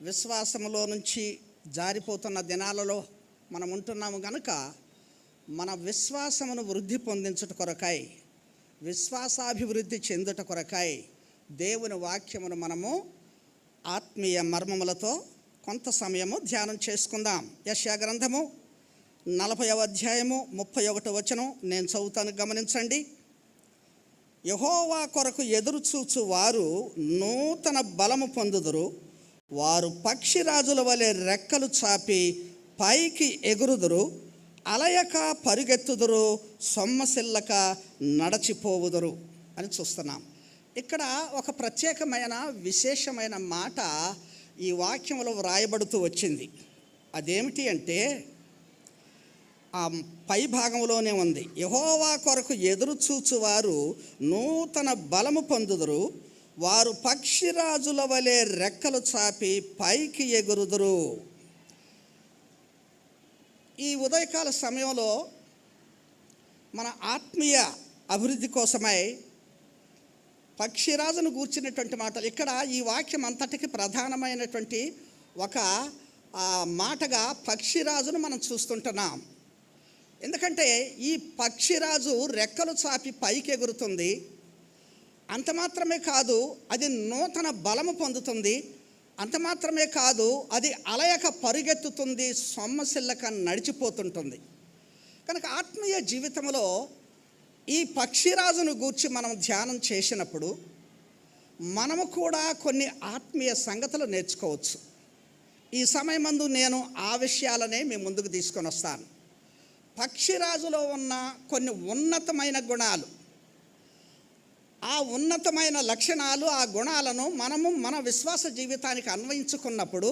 విశ్వాసములో నుంచి జారిపోతున్న దినాలలో మనం ఉంటున్నాము కనుక మన విశ్వాసమును వృద్ధి పొందించుట కొరకై, విశ్వాసాభివృద్ధి చెందుట కొరకై దేవుని వాక్యమును మనము ఆత్మీయ మర్మములతో కొంత సమయము ధ్యానం చేసుకుందాం. యెషయా గ్రంథము 40వ అధ్యాయము 31వ వచనం నేను చదువుతాను, గమనించండి. యెహోవా కొరకు ఎదురు చూచు వారు నూతన బలము పొందుదురు, వారు పక్షిరాజుల వలె రెక్కలు చాపి పైకి ఎగురుదురు, అలయక పరుగెత్తుదురు, సొమ్మసిల్లక నడచిపోవుదురు అని చూస్తున్నాం. ఇక్కడ ఒక ప్రత్యేకమైన విశేషమైన మాట ఈ వాక్యంలో వ్రాయబడుతూ వచ్చింది. అదేమిటి అంటే ఆ పై భాగంలోనే ఉంది. యెహోవా కొరకు ఎదురు చూచువారు నూతన బలము పొందుదురు, వారు పక్షిరాజుల వలె రెక్కలు చాపి పైకి ఎగురుదురు. ఈ ఉదయకాల సమయంలో మన ఆత్మీయ అభివృద్ధి కోసమై పక్షిరాజును గూర్చినటువంటి మాటలు, ఇక్కడ ఈ వాక్యం అంతటికి ప్రధానమైనటువంటి ఒక మాటగా పక్షిరాజును మనం చూస్తుంటున్నాం. ఎందుకంటే ఈ పక్షిరాజు రెక్కలు చాపి పైకి ఎగురుతుంది. అంత మాత్రమే కాదు, అది నూతన బలము పొందుతుంది. అంత మాత్రమే కాదు, అది అలయక పరుగెత్తుతుంది, సొమ్మసిల్లక నడిచిపోతుంటుంది. కనుక ఆత్మీయ జీవితంలో ఈ పక్షిరాజును గూర్చి మనం ధ్యానం చేసినప్పుడు మనము కూడా కొన్ని ఆత్మీయ సంగతులు నేర్చుకోవచ్చు. ఈ సమయమందు నేను ఆ విషయాలనే మీ ముందుకు తీసుకొని వస్తాను. పక్షిరాజులో ఉన్న కొన్ని ఉన్నతమైన గుణాలు, ఆ ఉన్నతమైన లక్షణాలు, ఆ గుణాలను మనము మన విశ్వాస జీవితానికి అన్వయించుకున్నప్పుడు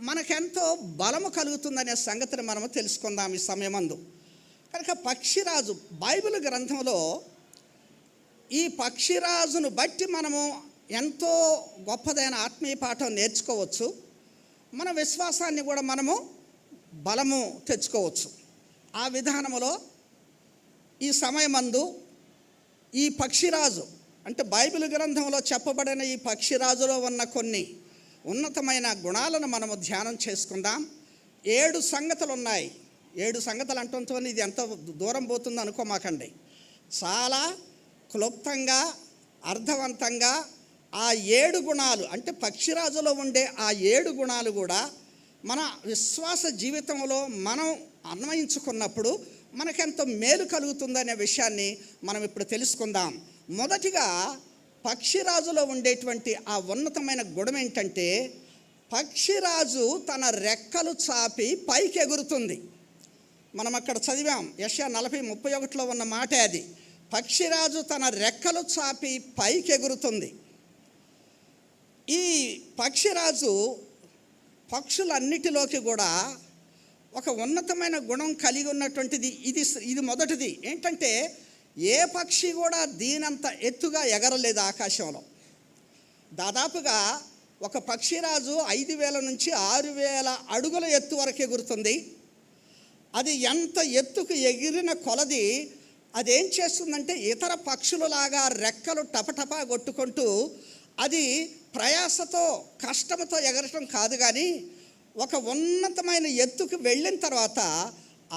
మనకెంతో బలము కలుగుతుందనే సంగతిని మనము తెలుసుకుందాం ఈ సమయమందు. కనుక పక్షిరాజు బైబిల్ గ్రంథంలో ఈ పక్షిరాజును బట్టి మనము ఎంతో గొప్పదైన ఆత్మీయ పాఠం నేర్చుకోవచ్చు. మన విశ్వాసాన్ని కూడా మనము బలము తెచ్చుకోవచ్చు. ఆ విధానములో ఈ సమయమందు ఈ పక్షిరాజు అంటే బైబిల్ గ్రంథంలో చెప్పబడిన ఈ పక్షిరాజులో ఉన్న కొన్ని ఉన్నతమైన గుణాలను మనము ధ్యానం చేసుకుందాం. 7 సంగతులు ఉన్నాయి. 7 సంగతులు అంటుంతో ఇది ఎంత దూరం పోతుందో అనుకోమాకండి. చాలా క్లుప్తంగా అర్థవంతంగా ఆ 7 గుణాలు అంటే పక్షిరాజులో ఉండే ఆ 7 గుణాలు కూడా మన విశ్వాస జీవితంలో మనం అన్వయించుకున్నప్పుడు మనకెంతో మేలు కలుగుతుందనే విషయాన్ని మనం ఇప్పుడు తెలుసుకుందాం. మొదటిగా పక్షిరాజులో ఉండేటువంటి ఆ ఉన్నతమైన గుణం ఏంటంటే పక్షిరాజు తన రెక్కలు చాపి పైకి ఎగురుతుంది. మనం అక్కడ చదివాం, యెషయా 40:31లో ఉన్న మాట అది. పక్షిరాజు తన రెక్కలు చాపి పైకి ఎగురుతుంది. ఈ పక్షిరాజు పక్షులన్నిటిలోకి కూడా ఒక ఉన్నతమైన గుణం కలిగి ఉన్నటువంటిది. ఇది మొదటిది. ఏంటంటే ఏ పక్షి కూడా దీనంత ఎత్తుగా ఎగరలేదు ఆకాశంలో. దాదాపుగా ఒక పక్షిరాజు 5,000 నుంచి 6,000 అడుగుల ఎత్తు వరకు ఎగురుతుంది. అది ఎంత ఎత్తుకు ఎగిరిన కొలది అదేం చేస్తుందంటే ఇతర పక్షులలాగా రెక్కలు టపటపా కొట్టుకుంటూ అది ప్రయాసతో కష్టంతో ఎగరటం కాదు, కానీ ఒక ఉన్నతమైన ఎత్తుకు వెళ్ళిన తర్వాత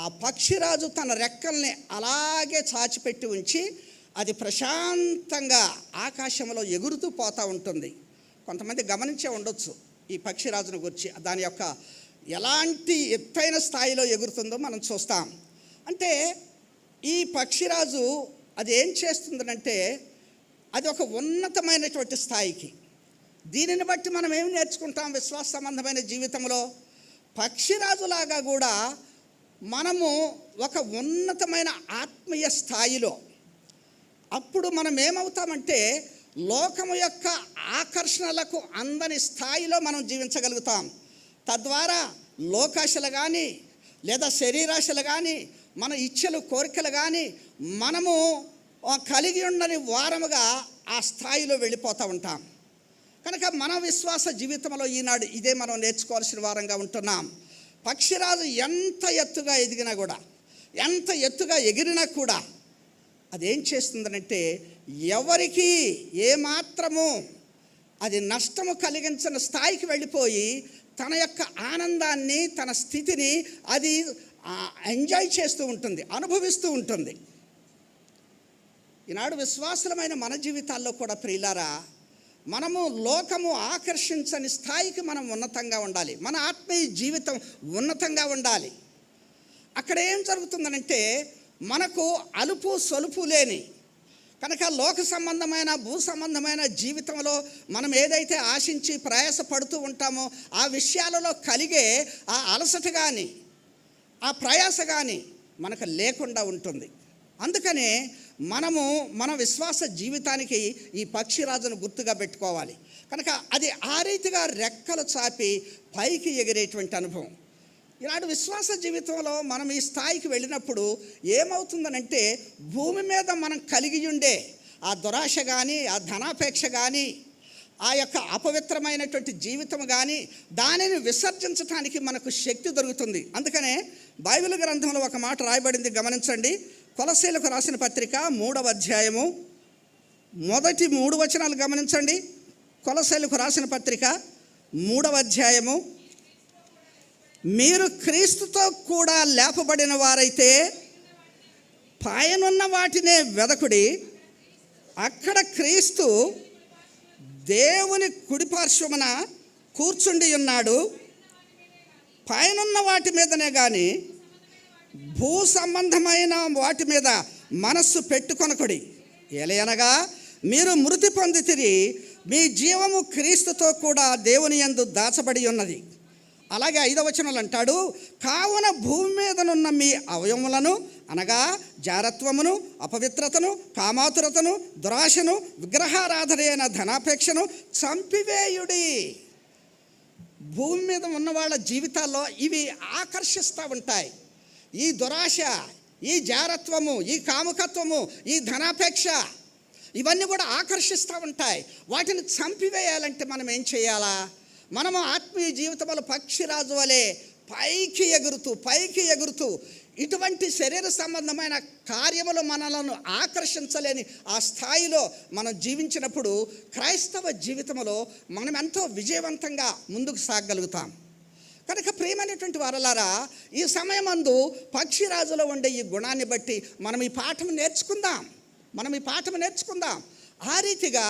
ఆ పక్షిరాజు తన రెక్కల్ని అలాగే చాచిపెట్టి ఉంచి అది ప్రశాంతంగా ఆకాశంలో ఎగురుతూ పోతూ ఉంటుంది. కొంతమంది గమనించే ఉండొచ్చు ఈ పక్షిరాజును గురించి. దాని యొక్క ఎలాంటి ఎత్తైన స్థాయిలో ఎగురుతుందో మనం చూస్తాం. అంటే ఈ పక్షిరాజు అది ఏం చేస్తుందంటే అది ఒక ఉన్నతమైనటువంటి స్థాయికి. దీనిని బట్టి మనం ఏమి నేర్చుకుంటాం విశ్వాస సంబంధమైన జీవితంలో? పక్షిరాజులాగా కూడా మనము ఒక ఉన్నతమైన ఆత్మీయ స్థాయిలో అప్పుడు మనం ఏమవుతామంటే లోకము యొక్క ఆకర్షణలకు అందని స్థాయిలో మనం జీవించగలుగుతాం. తద్వారా లోకాశలు కానీ లేదా శరీరాశలు కానీ మన ఇచ్చలు కోరికలు కానీ మనము కలిగి ఉండని వారముగా ఆ స్థాయిలో వెళ్ళిపోతూ ఉంటాం. కనుక మన విశ్వాస జీవితంలో ఈనాడు ఇదే మనం నేర్చుకోవాల్సిన వారంగా ఉంటున్నాం. పక్షిరాజు ఎంత ఎత్తుగా ఎదిగినా కూడా, ఎంత ఎత్తుగా ఎగిరినా కూడా అదేం చేస్తుందనంటే ఎవరికి ఏమాత్రము అది నష్టము కలిగించిన స్థాయికి వెళ్ళిపోయి తన యొక్క ఆనందాన్ని, తన స్థితిని అది ఎంజాయ్ చేస్తూ ఉంటుంది, అనుభవిస్తూ ఉంటుంది. ఈనాడు విశ్వాసులమైన మన జీవితాల్లో కూడా ప్రియులారా, మనము లోకము ఆకర్షించని స్థాయికి మనం ఉన్నతంగా ఉండాలి. మన ఆత్మీయ జీవితం ఉన్నతంగా ఉండాలి. అక్కడ ఏం జరుగుతుందనంటే, మనకు అలుపు సొలుపు లేని కనుక లోక సంబంధమైన, భూ సంబంధమైన జీవితంలో మనం ఏదైతే ఆశించి ప్రయాసపడుతూ ఉంటామో ఆ విషయాలలో కలిగే ఆ అలసట కానీ, ఆ ప్రయాస కానీ మనకు లేకుండా ఉంటుంది. అందుకనే మనము మన విశ్వాస జీవితానికి ఈ పక్షిరాజును గుర్తుగా పెట్టుకోవాలి. కనుక అది ఆ రీతిగా రెక్కలు చాపి పైకి ఎగిరేటువంటి అనుభవం. ఈనాడు విశ్వాస జీవితంలో మనం ఈ స్థాయికి వెళ్ళినప్పుడు ఏమవుతుందనంటే, భూమి మీద మనం కలిగి ఉండే ఆ దురాశ కానీ, ఆ ధనాపేక్ష కానీ, ఆ యొక్క అపవిత్రమైనటువంటి జీవితం కానీ దానిని విసర్జించడానికి మనకు శక్తి దొరుకుతుంది. అందుకనే బైబిల్ గ్రంథంలో ఒక మాట రాయబడింది, గమనించండి. కొలస్సీయులకు రాసిన పత్రిక 3వ అధ్యాయము మొదటి 3 వచనాలు గమనించండి. కొలస్సీయులకు రాసిన పత్రిక 3వ అధ్యాయము, మీరు క్రీస్తుతో కూడా లేపబడిన వారైతే పైనున్న వాటినే వెదకుడి, అక్కడ క్రీస్తు దేవుని కుడిపార్శ్వమున కూర్చుండి ఉన్నాడు. పైనున్న వాటి మీదనే కానీ భూ సంబంధమైన వాటి మీద మనస్సు పెట్టుకొనకుడి. ఎలయనగా మీరు మృతి పొందితిరి, మీ జీవము క్రీస్తుతో కూడా దేవుని యందు దాచబడి ఉన్నది. అలాగే 5వ వచనంలో అంటాడు, కావున భూమి మీదనున్న మీ అవయవములను అనగా జారత్వమును, అపవిత్రతను, కామాతురతను, దురాశను, విగ్రహారాధన అయిన ధనాపేక్షను చంపివేయుడి. భూమి మీద ఉన్న వాళ్ళ జీవితాల్లో ఇవి ఆకర్షిస్తూ ఉంటాయి. ఈ దురాశ, ఈ జారత్వము, ఈ కాముకత్వము, ఈ ధనాపేక్ష ఇవన్నీ కూడా ఆకర్షిస్తూ ఉంటాయి. వాటిని చంపివేయాలంటే మనం ఏం చేయాలా? మనము ఆత్మీయ జీవితంలో పక్షిరాజు వలె పైకి ఎగురుతూ ఇటువంటి శరీర సంబంధమైన కార్యములు మనలను ఆకర్షించలేని ఆ స్థాయిలో మనం జీవించినప్పుడు క్రైస్తవ జీవితంలో మనం ఎంతో విజయవంతంగా ముందుకు సాగగలుగుతాం. కనుక ప్రియమైనటువంటి వారలారా, ఈ సమయమందు పక్షిరాజులో ఉండే ఈ గుణాన్ని బట్టి మనం ఈ పాఠం నేర్చుకుందాం. ఆ రీతిగా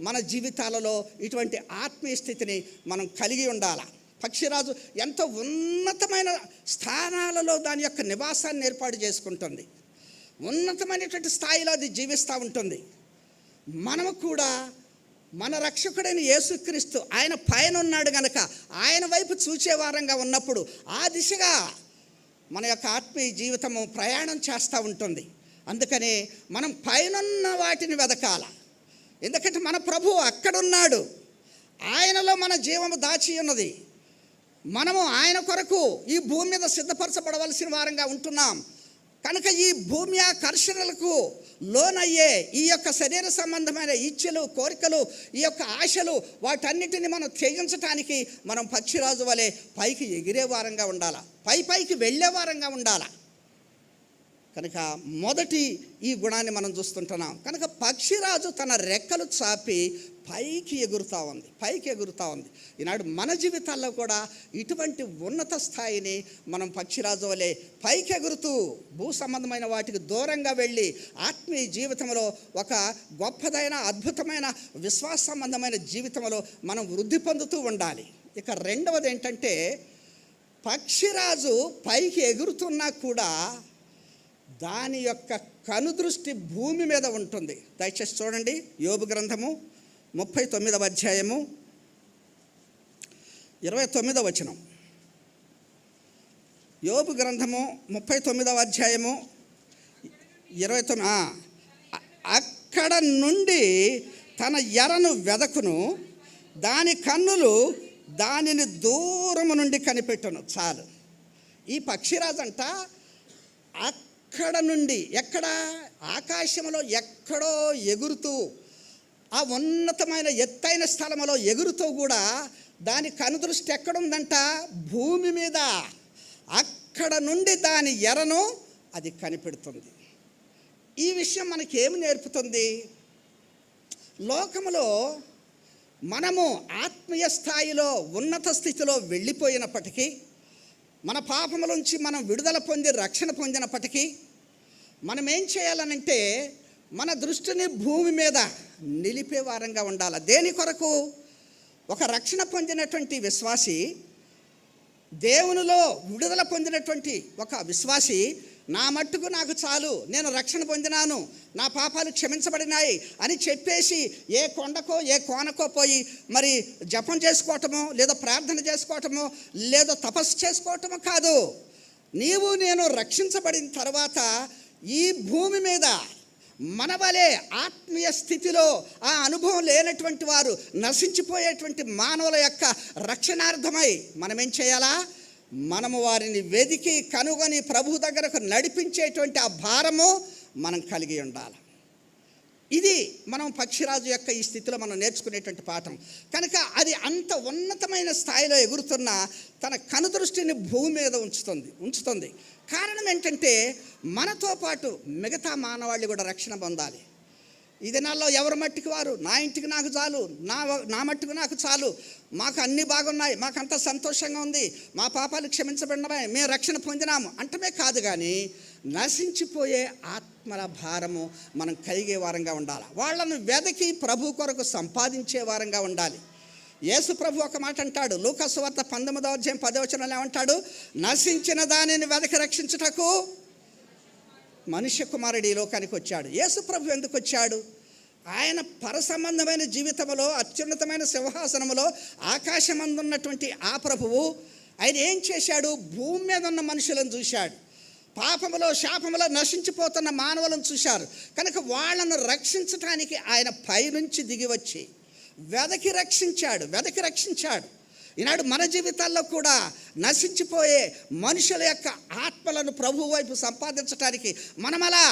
మన జీవితాలలో ఇటువంటి ఆత్మీయ స్థితిని మనం కలిగి ఉండాలి. పక్షిరాజు ఎంతో ఉన్నతమైన స్థానాలలో దాని యొక్క నివాసాన్ని ఏర్పాటు చేసుకుంటుంది. ఉన్నతమైనటువంటి స్థాయిలో అది జీవిస్తూ ఉంటుంది. మనము కూడా మన రక్షకుడైన యేసుక్రీస్తు ఆయన పైన ఉన్నాడు గనక ఆయన వైపు చూచేవారంగా ఉన్నప్పుడు ఆ దిశగా మన యొక్క ఆత్మీయ జీవితము ప్రయాణం చేస్తూ ఉంటుంది. అందుకనే మనం పైనున్న వాటిని వెదకాల. ఎందుకంటే మన ప్రభువు అక్కడున్నాడు, ఆయనలో మన జీవము దాచి ఉన్నది. మనము ఆయన కొరకు ఈ భూమి మీద సిద్ధపరచబడవలసిన వారంగా ఉంటున్నాం. కనుక ఈ భూమి ఆకర్షణలకు లోనయ్యే ఈ యొక్క శరీర సంబంధమైన ఇచ్ఛలు, కోరికలు, ఈ యొక్క ఆశలు, వాటన్నిటిని మనం త్యజించటానికి మనం పక్షిరాజు వలె పైకి ఎగిరే వారంగా ఉండాలి, పైకి వెళ్ళే వారంగా ఉండాలి. కనుక మొదటి ఈ గుణాన్ని మనం చూస్తుంటున్నాం. కనుక పక్షిరాజు తన రెక్కలు చాపి పైకి ఎగురుతూ ఉంది. ఈనాడు మన జీవితాల్లో కూడా ఇటువంటి ఉన్నత స్థాయిని మనం పక్షిరాజు వలె పైకి ఎగురుతూ భూ సంబంధమైన వాటికి దూరంగా వెళ్ళి ఆత్మీయ జీవితంలో ఒక గొప్పదైన, అద్భుతమైన విశ్వాస సంబంధమైన జీవితంలో మనం వృద్ధి పొందుతూ ఉండాలి. ఇక రెండవది ఏంటంటే, పక్షిరాజు పైకి ఎగురుతున్నా కూడా దాని యొక్క కనుదృష్టి భూమి మీద ఉంటుంది. దయచేసి చూడండి, యోబు గ్రంథము 39వ అధ్యాయము 29వ వచనం. యోబు గ్రంథము 39వ అధ్యాయము 29. అక్కడ నుండి తన ఎరను వెదకును, దాని కన్నులు దానిని దూరము నుండి కనిపెట్టును. చాలు. ఈ పక్షిరాజంట అక్కడ నుండి, ఎక్కడ? ఆకాశంలో ఎక్కడో ఎగురుతూ, ఆ ఉన్నతమైన ఎత్తైన స్థలములో ఎగురుతూ కూడా దాని కనుదృష్టి ఎక్కడుందంట? భూమి మీద. అక్కడ నుండి దాని ఎరను అది కనిపెడుతుంది. ఈ విషయం మనకేమి నేర్పుతుంది? లోకములో మనము ఆత్మీయ స్థాయిలో ఉన్నత స్థితిలో వెళ్ళిపోయినప్పటికీ, మన పాపముల నుంచి మనం విడుదల పొంది రక్షణ పొందినప్పటికీ, మనం ఏం చేయాలనంటే మన దృష్టిని భూమి మీద నిలిపే వారంగా ఉండాలి. దేని కొరకు? ఒక రక్షణ పొందినటువంటి విశ్వాసి, దేవునిలో విడుదల పొందినటువంటి ఒక విశ్వాసి, నా మట్టుకు నాకు చాలు, నేను రక్షణ పొందినాను, నా పాపాలు క్షమించబడినాయి అని చెప్పేసి ఏ కొండకో ఏ కోనకో పోయి మరి జపం చేసుకోవటమో, లేదా ప్రార్థన చేసుకోవటమో, లేదా తపస్సు చేసుకోవటమో కాదు. నీవు నేను రక్షించబడిన తర్వాత ఈ భూమి మీద మన వలె ఆత్మీయ స్థితిలో ఆ అనుభవం లేనటువంటి వారు, నశించిపోయేటువంటి మానవుల యొక్క రక్షణార్థమై మనం ఏం చేయాలా? మనము వారిని వెదికి కనుగొని ప్రభు దగ్గరకు నడిపించేటువంటి ఆ భారము మనం కలిగి ఉండాలి. ఇది మనం పక్షిరాజు యొక్క ఈ స్థితిలో మనం నేర్చుకునేటువంటి పాఠం. కనుక అది అంత ఉన్నతమైన స్థాయిలో ఎగురుతున్న తన కనుదృష్టిని భూమి మీద ఉంచుతుంది. కారణం ఏంటంటే మనతో పాటు మిగతా మానవాళి కూడా రక్షణ పొందాలి. ఈ దినాల్లో ఎవరి మట్టికి వారు, నా ఇంటికి నాకు చాలు, నా మట్టుకు నాకు చాలు, మాకు అన్నీ బాగున్నాయి, మాకంతా సంతోషంగా ఉంది, మా పాపాలు క్షమించబడినాయి, మేము రక్షణ పొందినాము అంటమే కాదు, కానీ నశించిపోయే ఆత్మల భారము మనం కలిగే వారంగా ఉండాలి. వాళ్ళను వెదకి ప్రభు కొరకు సంపాదించే వారంగా ఉండాలి. యేసు ప్రభు ఒక మాట అంటాడు, లూకా సువార్త 19వ అధ్యాయం 10వ వచనంలో ఏమంటాడు? నశించిన దానిని వెదకి రక్షించుటకు మనుష్య కుమారుడు ఈ లోకానికి వచ్చాడు. యేసు ప్రభు ఎందుకు వచ్చాడు? ఆయన పరసంబంధమైన జీవితంలో, అత్యున్నతమైన సింహాసనములో, ఆకాశమందున్నటువంటి ఆ ప్రభువు ఆయన ఏం చేశాడు? భూమి మీద ఉన్న మనుషులను చూశాడు. పాపములో శాపములో నశించిపోతున్న మానవులను చూశారు. కనుక వాళ్ళను రక్షించటానికి ఆయన పైనుంచి దిగి వచ్చి వెదకి రక్షించాడు. ఈనాడు మన జీవితాల్లో కూడా నశించిపోయే మనుషుల యొక్క ఆత్మలను ప్రభు వైపు సంపాదించడానికి మనమలా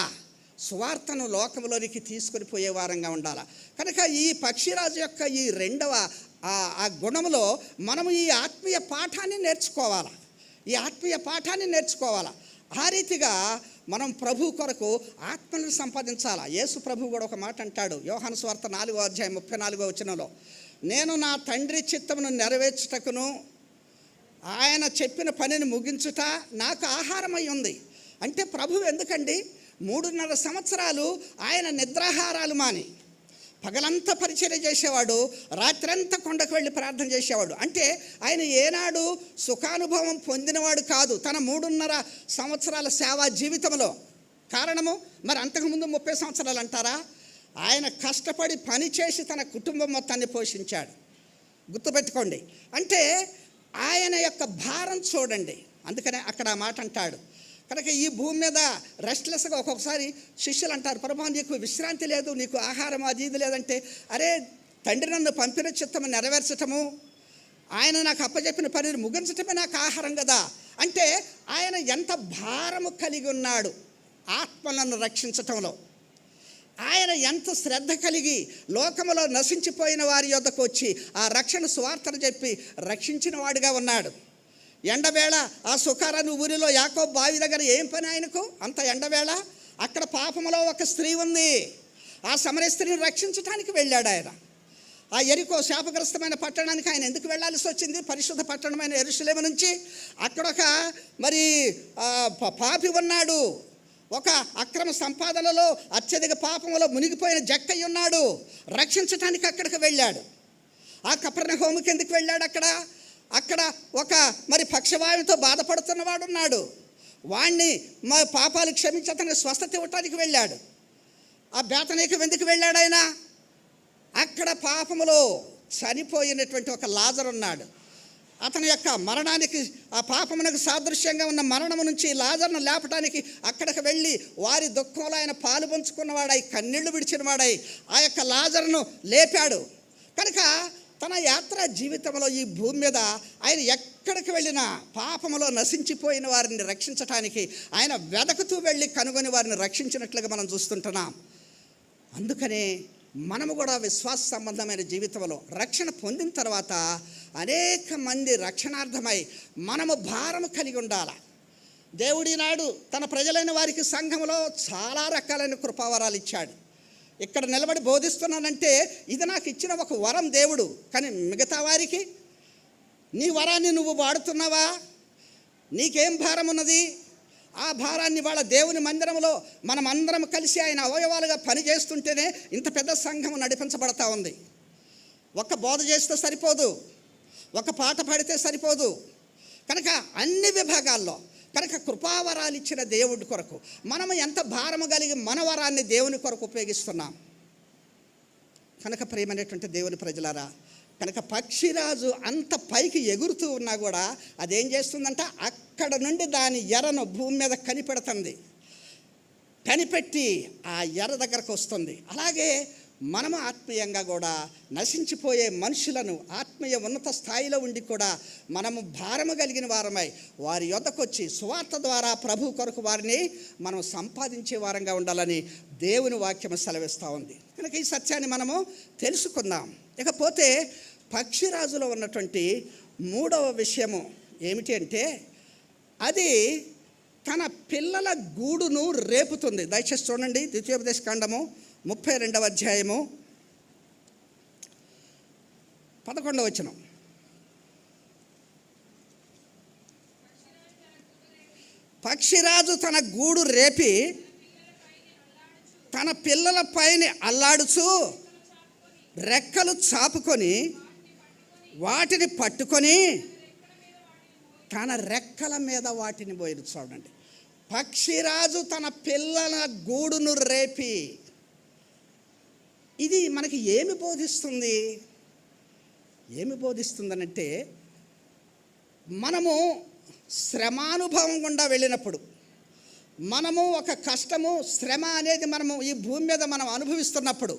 సువార్తను లోకంలోనికి తీసుకొని పోయే వారంగా ఉండాలి. కనుక ఈ పక్షిరాజు యొక్క ఈ రెండవ ఆ గుణములో మనము ఈ ఆత్మీయ పాఠాన్ని నేర్చుకోవాలి. ఆ రీతిగా మనం ప్రభు కొరకు ఆత్మలను సంపాదించాలి. యేసు ప్రభు కూడా ఒక మాట అంటాడు, యోహాను సువార్త 4వ అధ్యాయం 34వ వచనంలో, నేను నా తండ్రి చిత్తమును నెరవేర్చుటకును ఆయన చెప్పిన పనిని ముగించుట నాకు ఆహారమై ఉంది. అంటే ప్రభువు ఎందుకండి 3.5 సంవత్సరాలు ఆయన నిద్రాహారాలు మాని పగలంతా పరిచర్య చేసేవాడు, రాత్రంతా కొండకు వెళ్ళి ప్రార్థన చేసేవాడు. అంటే ఆయన ఏనాడు సుఖానుభవం పొందినవాడు కాదు తన 3.5 సంవత్సరాల సేవా జీవితంలో. కారణము మరి అంతకుముందు 30 సంవత్సరాలు అంటారా? ఆయన కష్టపడి పని చేసి తన కుటుంబం మొత్తాన్ని పోషించాడు. గుర్తుపెట్టుకోండి. అంటే ఆయన యొక్క భారం చూడండి. అందుకనే అక్కడ ఆ మాట అంటాడు. కనుక ఈ భూమి మీద రెస్ట్లెస్గా ఒక్కొక్కసారి శిష్యులు అంటారు, ప్రభా నీకు విశ్రాంతి లేదు, నీకు ఆహారం అది ఇది లేదంటే, అరే తండ్రి నన్ను పంపిన చిత్తము నెరవేర్చటము, ఆయన నాకు అప్పచెప్పిన పనిని ముగించటమే నాకు ఆహారం కదా. అంటే ఆయన ఎంత భారము కలిగి ఉన్నాడు ఆత్మలను రక్షించటంలో. ఆయన ఎంత శ్రద్ధ కలిగి లోకములో నశించిపోయిన వారి యొద్దకు వచ్చి ఆ రక్షణ సువార్తను చెప్పి రక్షించిన వాడిగా ఉన్నాడు. ఎండవేళ ఆ సుకారాను ఊరిలో యాకోబు బావి దగ్గర ఏం పని ఆయనకు? అంత ఎండవేళ అక్కడ పాపములో ఒక స్త్రీ ఉంది. ఆ సమరయ స్త్రీని రక్షించడానికి వెళ్ళాడు ఆయన. ఆ యెరికో శాపగ్రస్తమైన పట్టణానికి ఆయన ఎందుకు వెళ్ళాల్సి వచ్చింది? పరిశుద్ధ పట్టణమైన యెరూషలేము నుంచి అక్కడొక మరి పాపి ఉన్నాడు, ఒక అక్రమ సంపాదనలో అత్యధిక పాపంలో మునిగిపోయిన జక్కయ్య ఉన్నాడు. రక్షించడానికి అక్కడికి వెళ్ళాడు. ఆ కపెర్నహూముకి ఎందుకు వెళ్ళాడు? అక్కడ ఒక మరి పక్షవాయువుతో బాధపడుతున్నవాడు ఉన్నాడు. వాణ్ణి మా పాపాలు క్షమించి అతనికి స్వస్థత ఇవ్వటానికి వెళ్ళాడు. ఆ బేతనీకి ఎందుకు వెళ్ళాడు ఆయన? అక్కడ పాపములో చనిపోయినటువంటి ఒక లాజరు ఉన్నాడు. అతని యొక్క మరణానికి, ఆ పాపమునకు సాదృశ్యంగా ఉన్న మరణము నుంచి లాజరును లేపటానికి అక్కడికి వెళ్ళి వారి దుఃఖంలో ఆయన పాలు పంచుకున్నవాడై, కన్నీళ్లు విడిచినవాడై ఆ యొక్క లాజరును లేపాడు. కనుక తన యాత్ర జీవితంలో ఈ భూమి మీద ఆయన ఎక్కడికి వెళ్ళినా పాపములో నశించిపోయిన వారిని రక్షించటానికి ఆయన వెదకుతూ వెళ్ళి కనుగొని వారిని రక్షించినట్లుగా మనం చూస్తుంటున్నాం. అందుకనే మనము కూడా విశ్వాస సంబంధమైన జీవితంలో రక్షణ పొందిన తర్వాత అనేక మంది రక్షణార్థమై మనము భారము కలిగి ఉండాలి. దేవుడి నాడు తన ప్రజలైన వారికి సంఘంలో చాలా రకాలైన కృపావరాలు ఇచ్చాడు. ఇక్కడ నిలబడి బోధిస్తున్నానంటే ఇది నాకు ఇచ్చిన ఒక వరం దేవుడు. కానీ మిగతా వారికి నీ వరాన్ని నువ్వు వాడుతున్నావా? నీకేం భారం ఉన్నది? ఆ భారాన్ని వాళ్ళ దేవుని మందిరంలో మనం అందరం కలిసి ఆయన అవయవాలుగా పనిచేస్తుంటేనే ఇంత పెద్ద సంఘం నడిపించబడతా ఉంది. ఒక్క బోధ చేస్తే సరిపోదు, ఒక పాట పాడితే సరిపోదు. కనుక అన్ని విభాగాల్లో కనుక కృపావరాలు ఇచ్చిన దేవుడి కొరకు మనము ఎంత భారము కలిగి మన వరాన్ని దేవుని కొరకు ఉపయోగిస్తున్నాం. కనుక ప్రియమైనటువంటి దేవుని ప్రజలారా, కనుక పక్షిరాజు అంత పైకి ఎగురుతూ ఉన్నా కూడా అదేం చేస్తుందంట, అక్కడ నుండి దాని ఎరను భూమి మీద కనిపెడుతుంది. కనిపెట్టి ఆ ఎర దగ్గరకు వస్తుంది. అలాగే మనము ఆత్మీయంగా కూడా నశించిపోయే మనుషులను ఆత్మీయ ఉన్నత స్థాయిలో ఉండి కూడా మనము భారము కలిగిన వారమై వారి యొద్దకు వచ్చి సువార్త ద్వారా ప్రభు కొరకు వారిని మనం సంపాదించే వారంగా ఉండాలని దేవుని వాక్యం సెలవిస్తూ ఉంది. కనుక ఈ సత్యాన్ని మనము తెలుసుకుందాం. ఇకపోతే పక్షిరాజులో ఉన్నటువంటి మూడవ విషయము ఏమిటి అంటే, అది తన పిల్లల గూడును రేపుతుంది. దయచేసి చూడండి, ద్వితీయోపదేశ కాండము 32వ అధ్యాయము 11వ వచనం. పక్షిరాజు తన గూడు రేపి తన పిల్లల పైన అల్లాడుచు రెక్కలు చాపుకొని వాటిని పట్టుకొని తన రెక్కల మీద వాటిని పోయి. చూడండి, పక్షిరాజు తన పిల్లల గూడును రేపి. ఇది మనకి ఏమి బోధిస్తుంది? ఏమి బోధిస్తుందనంటే, మనము శ్రమానుభవం గుండా వెళ్ళినప్పుడు, మనము ఒక కష్టము శ్రమ అనేది మనము ఈ భూమి మీద మనం అనుభవిస్తున్నప్పుడు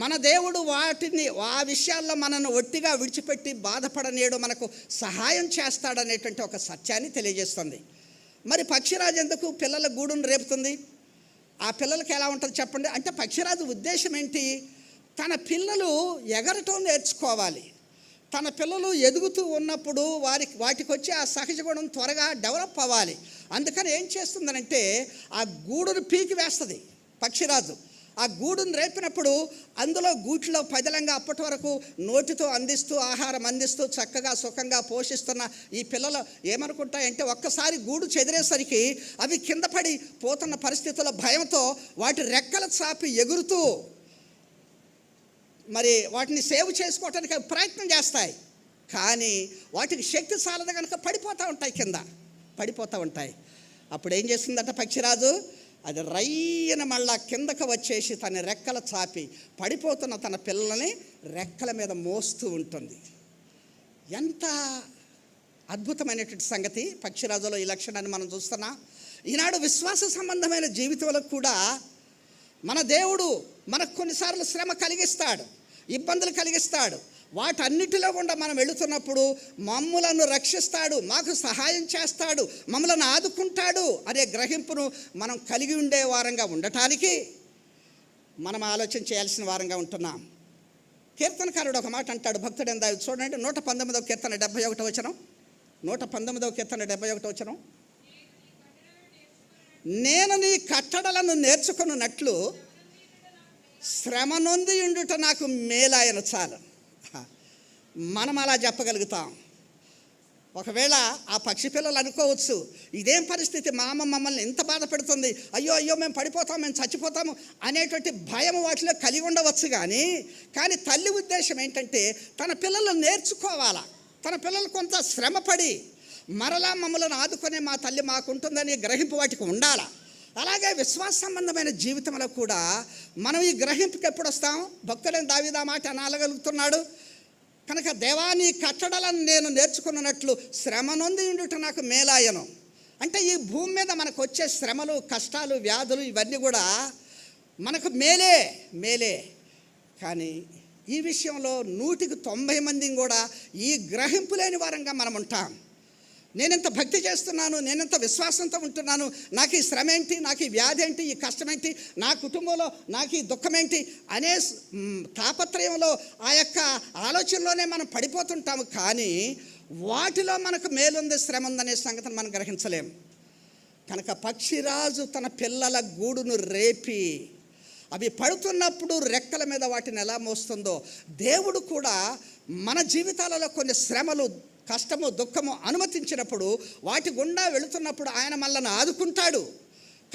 మన దేవుడు వాటిని ఆ విషయాల్లో మనను ఒట్టిగా విడిచిపెట్టి బాధపడనేడు మనకు సహాయం చేస్తాడనేటువంటి ఒక సత్యాన్ని తెలియజేస్తుంది. మరి పక్షిరాజు ఎందుకు పిల్లల గూడును రేపుతుంది? ఆ పిల్లలకి ఎలా ఉంటుంది చెప్పండి. అంటే పక్షిరాజు ఉద్దేశం ఏంటి? తన పిల్లలు ఎగరటం నేర్చుకోవాలి. తన పిల్లలు ఎదుగుతూ ఉన్నప్పుడు వాటికి వచ్చి ఆ సహజ గుణం త్వరగా డెవలప్ అవ్వాలి. అందుకని ఏం చేస్తుందనంటే, ఆ గూడును పీకి వేస్తుంది పక్షిరాజు. ఆ గూడును రేపినప్పుడు అందులో గూట్లో పదిలంగా అప్పటి వరకు నోటితో అందిస్తూ ఆహారం అందిస్తూ చక్కగా సుఖంగా పోషిస్తున్న ఈ పిల్లలు ఏమనుకుంటాయంటే, ఒక్కసారి గూడు చెదిరేసరికి అవి కింద పడి పోతున్న పరిస్థితుల్లో భయంతో వాటి రెక్కల చాపి ఎగురుతూ మరి వాటిని సేవ్ చేసుకోవటానికి ప్రయత్నం చేస్తాయి. కానీ వాటికి శక్తి చాలదు కనుక పడిపోతూ ఉంటాయి, కింద పడిపోతూ ఉంటాయి. అప్పుడు ఏం చేస్తుందట పక్షిరాజు? అది రయ్యన మళ్ళా కిందకు వచ్చేసి తన రెక్కల చాపి పడిపోతున్న తన పిల్లల్ని రెక్కల మీద మోస్తూ ఉంటుంది. ఎంత అద్భుతమైనటువంటి సంగతి! పక్షిరాజులో ఈ లక్షణాన్ని మనం చూస్తున్నాం. ఈనాడు విశ్వాస సంబంధమైన జీవితంలో కూడా మన దేవుడు మనకు కొన్నిసార్లు శ్రమ కలిగిస్తాడు, ఇబ్బందులు కలిగిస్తాడు. వాటన్నిటిలో గుండా మనం వెళుతున్నప్పుడు మమ్మలను రక్షిస్తాడు, మాకు సహాయం చేస్తాడు, మమ్మలను ఆదుకుంటాడు అనే గ్రహింపును మనం కలిగి ఉండే వారంగా ఉండటానికి మనం ఆలోచన చేయాల్సిన వారంగా ఉంటున్నాం. కీర్తనకారుడు ఒక మాట అంటాడు, భక్తుడు ఎంత చూడండి, 119వ కీర్తన 71వ వచనం. 119వ కీర్తన 71వ వచనం. నేను నీ కట్టడలను నేర్చుకున్నట్లు శ్రమ నొంది ఉండుట నాకు మేలాయన. చాలు, మనం అలా చెప్పగలుగుతాం. ఒకవేళ ఆ పక్షి పిల్లలు అనుకోవచ్చు, ఇదేం పరిస్థితి, మా అమ్మ మమ్మల్ని ఎంత బాధ పెడుతుంది, అయ్యో అయ్యో మేము పడిపోతాం, మేము చచ్చిపోతాము అనేటువంటి భయం వాటిలో కలిగి ఉండవచ్చు. కానీ తల్లి ఉద్దేశం ఏంటంటే, తన పిల్లలు నేర్చుకోవాలా, తన పిల్లలు కొంత శ్రమపడి మరలా మమ్మల్ని ఆదుకునే మా తల్లి మాకుంటుందని గ్రహింపు వాటికి ఉండాలా. అలాగే విశ్వాస సంబంధమైన జీవితంలో కూడా మనం ఈ గ్రహింపుకి ఎప్పుడు వస్తాం? భక్తులైన దావీదు ఆ మాట అనగలుగుతున్నాడు. కనుక దేవా నీ కట్టడలను నేను నేర్చుకున్నట్లు శ్రమ నొంది ఉండుట నాకు మేలాయను. అంటే ఈ భూమి మీద మనకు వచ్చే శ్రమలు, కష్టాలు, వ్యాధులు ఇవన్నీ కూడా మనకు మేలే. కానీ ఈ విషయంలో 100కి 90 మందిని కూడా ఈ గ్రహింపు లేని వారంగా మనం ఉంటాం. నేనెంత భక్తి చేస్తున్నాను, నేనెంత విశ్వాసంతో ఉంటున్నాను, నాకు ఈ శ్రమ ఏంటి, నాకు ఈ వ్యాధి ఏంటి, ఈ కష్టం ఏంటి, నా కుటుంబంలో నాకు ఈ దుఃఖం ఏంటి అనే తాపత్రయంలో ఆ యొక్క ఆలోచనలోనే మనం పడిపోతుంటాము. కానీ వాటిలో మనకు మేలుంది, శ్రమ ఉందనే సంగతిని మనం గ్రహించలేము. కనుక పక్షిరాజు తన పిల్లల గూడును రేపి అవి పడుతున్నప్పుడు రెక్కల మీద వాటిని ఎలా మోస్తుందో, దేవుడు కూడా మన జీవితాలలో కొన్ని శ్రమలు, కష్టము, దుఃఖము అనుమతించినప్పుడు, వాటి గుండా వెళుతున్నప్పుడు ఆయన మనల్ని ఆదుకుంటాడు.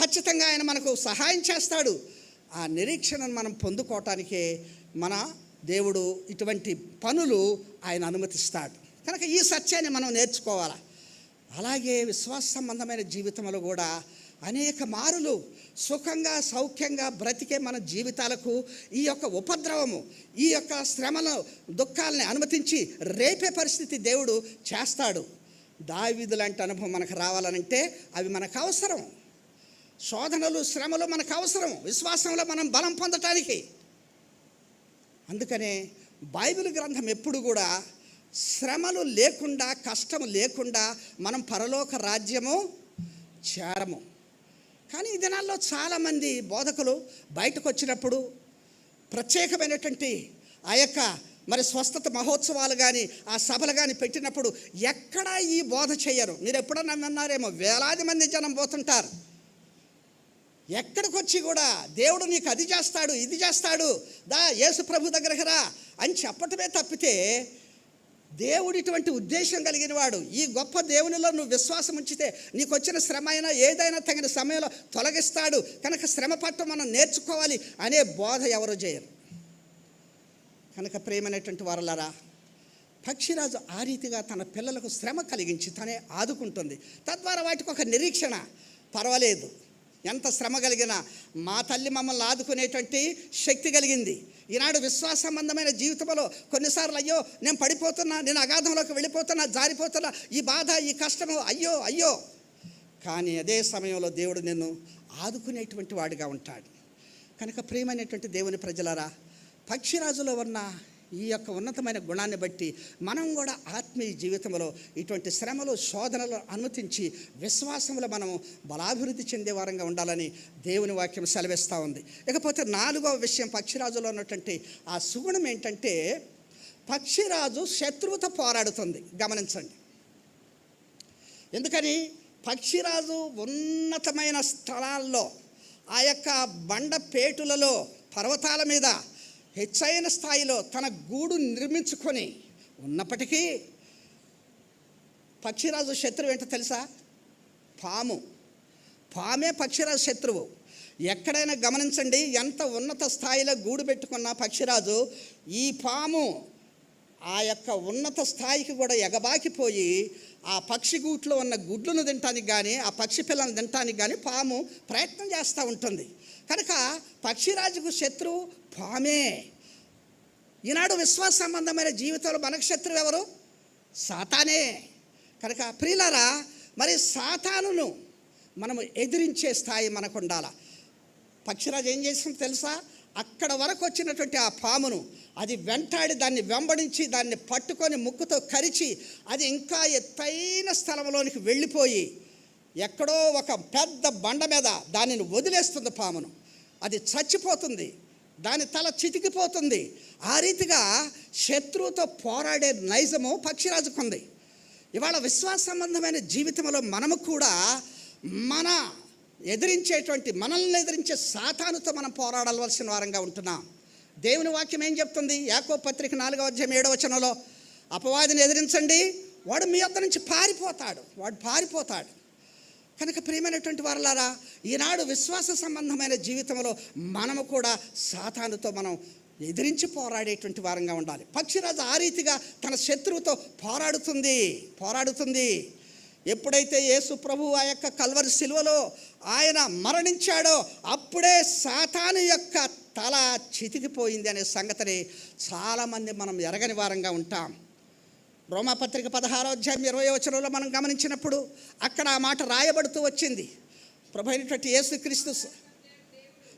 ఖచ్చితంగా ఆయన మనకు సహాయం చేస్తాడు. ఆ నిరీక్షణను మనం పొందుకోవటానికే మన దేవుడు ఇటువంటి పనులు ఆయన అనుమతిస్తాడు. కనుక ఈ సత్యాన్ని మనం నేర్చుకోవాలి. అలాగే విశ్వాస సంబంధమైన జీవితంలో కూడా అనేక మారులు సుఖంగా సౌఖ్యంగా బ్రతికే మన జీవితాలకు ఈ యొక్క ఉపద్రవము, ఈ యొక్క శ్రమను, దుఃఖాలని అనుమతించి రేపే పరిస్థితి దేవుడు చేస్తాడు. దావీదు లాంటి అనుభవం మనకు రావాలనంటే అవి మనకు అవసరం. శోధనలు, శ్రమలు మనకు అవసరం విశ్వాసంలో మనం బలం పొందటానికి. అందుకనే బైబిల్ గ్రంథం ఎప్పుడు కూడా శ్రమలు లేకుండా, కష్టము లేకుండా మనం పరలోక రాజ్యము చేరము. కానీ ఈ దినాల్లో చాలామంది బోధకులు బయటకు వచ్చినప్పుడు ప్రత్యేకమైనటువంటి ఆ యొక్క మరి స్వస్థత మహోత్సవాలు కానీ, ఆ సభలు కానీ పెట్టినప్పుడు ఎక్కడా ఈ బోధ చేయరు. మీరు ఎప్పుడన్నా విన్నారేమో, వేలాది మంది జనం పోతుంటారు. ఎక్కడికి వచ్చి కూడా దేవుడు నీకు అది చేస్తాడు, ఇది చేస్తాడు, దా యేసు ప్రభు దగ్గరకు రా అని చెప్పటమే తప్పితే, దేవుడు ఇటువంటి ఉద్దేశం కలిగిన వాడు, ఈ గొప్ప దేవునిలో నువ్వు విశ్వాసం ఉంచితే నీకు వచ్చిన శ్రమ అయినా ఏదైనా తగిన సమయంలో తొలగిస్తాడు, కనుక శ్రమ పట్టు మనం నేర్చుకోవాలి అనే బోధ ఎవరు చేయరు. కనుక ప్రేమైనటువంటి వారలారా, పక్షిరాజు ఆ రీతిగా తన పిల్లలకు శ్రమ కలిగించి తనే ఆదుకుంటుంది. తద్వారా వాటికి ఒక నిరీక్షణ, పర్వాలేదు ఎంత శ్రమ కలిగినా మా తల్లి మమ్మల్ని ఆదుకునేటువంటి శక్తి కలిగింది. ఈనాడు విశ్వాస సంబంధమైన జీవితంలో కొన్నిసార్లు అయ్యో నేను పడిపోతున్నా, నేను అగాధంలోకి వెళ్ళిపోతున్నా, జారిపోతున్నా, ఈ బాధ, ఈ కష్టము, అయ్యో అయ్యో. కానీ అదే సమయంలో దేవుడు నిన్ను ఆదుకునేటువంటి వాడిగా ఉంటాడు. కనుక ప్రియమైనటువంటి దేవుని ప్రజలారా, పక్షిరాజులో ఉన్న ఈ యొక్క ఉన్నతమైన గుణాన్ని బట్టి మనం కూడా ఆత్మీయ జీవితంలో ఇటువంటి శ్రమలు, శోధనలు అనుమతించి విశ్వాసంలో మనం బలాభివృద్ధి చెందే వారంగా ఉండాలని దేవుని వాక్యం సెలవిస్తూ ఉంది. ఇకపోతే 4వ విషయం, పక్షిరాజులో ఉన్నటువంటి ఆ సుగుణం ఏంటంటే, పక్షిరాజు శత్రువుతో పోరాడుతుంది. గమనించండి. ఎందుకని? పక్షిరాజు ఉన్నతమైన స్థలాల్లో, ఆ యొక్క బండపేటులలో, పర్వతాల మీద హెచ్చైన స్థాయిలో తన గూడు నిర్మించుకొని ఉన్నప్పటికీ, పక్షిరాజు శత్రువు ఏంటో తెలుసా? పామే పక్షిరాజు శత్రువు. ఎక్కడైనా గమనించండి, ఎంత ఉన్నత స్థాయిలో గూడు పెట్టుకున్న పక్షిరాజు, ఈ పాము ఆ యొక్క ఉన్నత స్థాయికి కూడా ఎగబాకిపోయి ఆ పక్షి గూట్లో ఉన్న గుడ్లను తినటానికి కానీ, ఆ పక్షి పిల్లలను తినటానికి కానీ పాము ప్రయత్నం చేస్తూ ఉంటుంది. కనుక పక్షిరాజుకు శత్రువు పామే. ఈనాడు విశ్వాస సంబంధమైన జీవితంలో మనకు శత్రువు ఎవరు? సాతానే. కనుక ప్రియులారా, మరి సాతానును మనము ఎదిరించే స్థాయి మనకు ఉండాలి. పక్షిరాజు ఏం చేసిందో తెలుసా? అక్కడ వరకు వచ్చినటువంటి ఆ పామును అది వెంటాడి, దాన్ని వెంబడించి, దాన్ని పట్టుకొని ముక్కుతో కరిచి, అది ఇంకా ఎత్తైన స్థలంలోనికి వెళ్ళిపోయి ఎక్కడో ఒక పెద్ద బండ మీద దానిని వదిలేస్తుంది. పామును అది చచ్చిపోతుంది, దాని తల చితికిపోతుంది. ఆ రీతిగా శత్రువుతో పోరాడే నైజము పక్షిరాజుకుంది. ఇవాళ విశ్వాస సంబంధమైన జీవితంలో మనము కూడా మన ఎదిరించేటువంటి, మనల్ని ఎదిరించే సాతానుతో మనం పోరాడవలసిన వారంగా ఉంటున్నాం. దేవుని వాక్యం ఏం చెప్తుంది? యాకోబు పత్రిక 4వ అధ్యాయం 7వ వచనంలో, అపవాదిని ఎదిరించండి, వాడు మీ వద్ద నుంచి పారిపోతాడు. కనుక ప్రియమైనటువంటి వారలారా, ఈనాడు విశ్వాస సంబంధమైన జీవితంలో మనము కూడా సాతానుతో మనం ఎదిరించి పోరాడేటువంటి వారంగా ఉండాలి. పక్షిరాజు ఆ రీతిగా తన శత్రువుతో పోరాడుతుంది. ఎప్పుడైతే యేసు ప్రభువు ఆ యొక్క కల్వరి శిలువలో ఆయన మరణించాడో అప్పుడే సాతాను యొక్క తల చితికిపోయింది అనే సంగతిని చాలామంది మనం ఎరగని వారంగా ఉంటాం. రోమాపత్రిక 16వ అధ్యాయం 20వ వచనంలో మనం గమనించినప్పుడు అక్కడ ఆ మాట రాయబడుతూ వచ్చింది. ప్రభు అయినటువంటి యేసుక్రీస్తు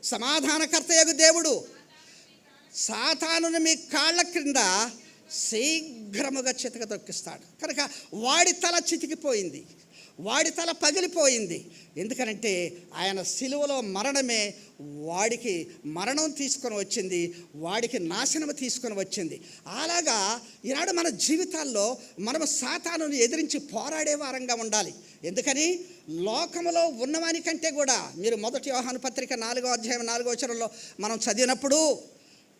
సమాధానకర్తయగు దేవుడు సాతానుని మీ కాళ్ళ క్రింద శీఘ్రముగా చితక తొక్కిస్తాడు. కనుక వాడి తల చితికిపోయింది, వాడి తల పగిలిపోయింది. ఎందుకనంటే ఆయన సిలువలో మరణమే వాడికి మరణం తీసుకొని వచ్చింది, వాడికి నాశనం తీసుకొని వచ్చింది. అలాగా ఈనాడు మన జీవితాల్లో మనము సాతానుని ఎదిరించి పోరాడే వారంగా ఉండాలి. ఎందుకని లోకములో ఉన్నవానికంటే కూడా, మీరు 1 యోహాను పత్రిక 4వ అధ్యాయం 4వ వచనంలో మనం చదివినప్పుడు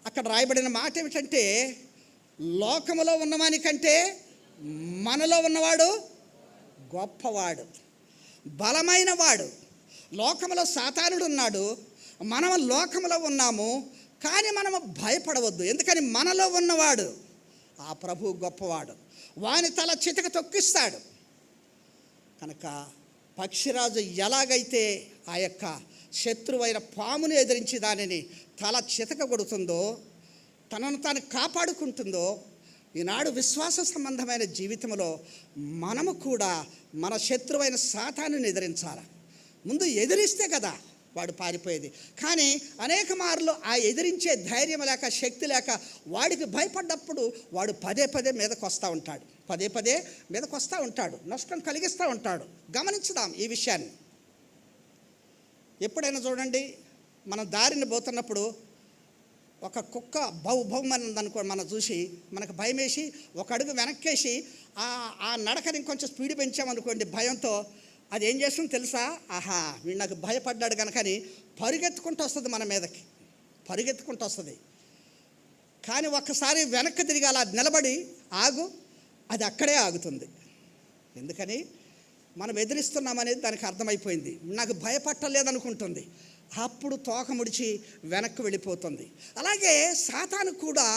అక్కడ రాయబడిన మాట ఏమిటంటే, లోకములో ఉన్నవానికంటే మనలో ఉన్నవాడు గొప్పవాడు, బలమైన వాడు. లోకములో సాతానుడు ఉన్నాడు, మనం లోకములో ఉన్నాము, కానీ మనము భయపడవద్దు. ఎందుకని మనలో ఉన్నవాడు ఆ ప్రభు గొప్పవాడు, వాని తల చితక తొక్కిస్తాడు. కనుక పక్షిరాజు ఎలాగైతే ఆ యొక్క శత్రువైన పామును ఎదిరించి దానిని తల చితక కొడుతుందో, తనను తాను కాపాడుకుంటుందో, ఈనాడు విశ్వాస సంబంధమైన జీవితంలో మనము కూడా మన శత్రువైన సాతానుని ఎదిరించాలి. ముందు ఎదిరిస్తే కదా వాడు పారిపోయేది. కానీ అనేక మార్లు ఆ ఎదిరించే ధైర్యం లేక, శక్తి లేక, వాడికి భయపడ్డప్పుడు వాడు పదే పదే మీదకు వస్తూ ఉంటాడు, పదే పదే మీదకు వస్తూ ఉంటాడు, నష్టం కలిగిస్తూ ఉంటాడు. గమనించుదాం ఈ విషయాన్ని. ఎప్పుడైనా చూడండి, మనం దారిని పోతున్నప్పుడు ఒక కుక్క భౌమని ఉందనుకో, మనం చూసి మనకు భయం వేసి ఒక అడుగు వెనక్కేసి ఆ నడకని ఇంకొంచెం స్పీడ్ పెంచామనుకోండి భయంతో, అది ఏం చేస్తుంది తెలుసా? ఆహా, వీడు నాకు భయపడ్డాడు కనుకని పరిగెత్తుకుంటూ వస్తుంది, మన మీదకి పరిగెత్తుకుంటూ వస్తుంది. కానీ ఒక్కసారి వెనక్కి తిరిగి అలా నిలబడి ఆగు, అది అక్కడే ఆగుతుంది. ఎందుకని మనం ఎదిరిస్తున్నామనేది దానికి అర్థమైపోయింది. నాకు భయపట్టలేదనుకుంటుంది, అప్పుడు తోక ముడిచి వెనక్కి వెళ్ళిపోతుంది. అలాగే సాతాను కూడా